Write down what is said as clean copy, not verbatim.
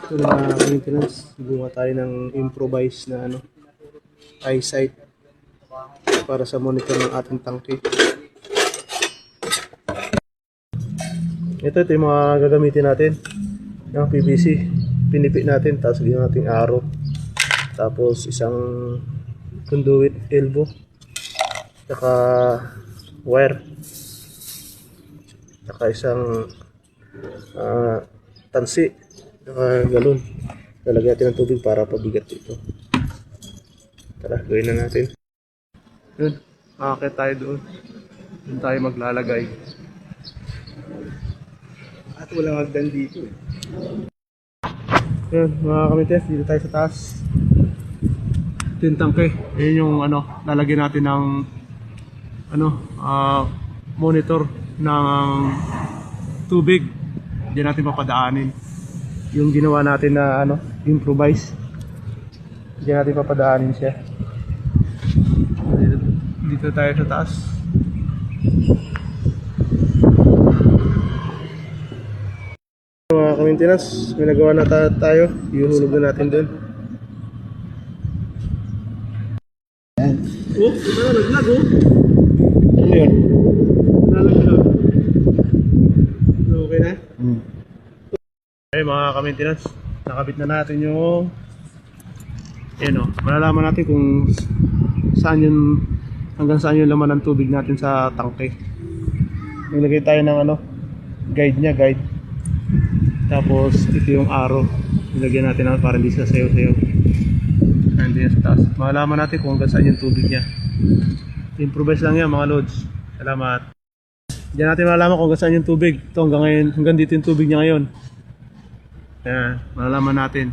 Ito na maintenance, gumawa tayo ng improvise na eyesight para sa monitor ng ating tangke. Ito yung mga gagamitin natin, yung PVC. Pinipit natin, tapos gawin natin arrow, tapos isang conduit elbow, saka wire, saka isang tansi, saka galon. Lalagyan natin ng tubig para pabigat ito. Tara, gawin na natin. Yun, makakit tayo doon. Doon tayo maglalagay. At walang hagdan dito eh. Yun, mga kamites, dito tayo sa taas. Ito yung tangke. Yun yung lalagyan natin ng monitor ng tubig. Diyan natin papadaanin. Yung ginawa natin na improvise. Diyan natin papadaanin siya. Dito tayo sa taas. Mga ka-maintenance, may nagawa na tayo. Iuhulog na natin doon. Oh, ito na, naglag oh. Ano yun? Nalaglag. Okay na? Okay mga ka-maintenance, nakabit na natin yung malalaman natin kung saan yung hanggang saan yung laman ng tubig natin sa tangke. Naglagay tayo ng guide. Tapos ito yung arrow, nilagyan natin para hindi sa sayo-sayo. Hindi sa taas. Malalaman natin kung hanggang saan yung tubig niya. Improvise lang yan mga lods. Salamat. Diyan natin malalaman kung hanggang saan yung tubig. Ito hanggang dito yung tubig niya ngayon. Malalaman natin.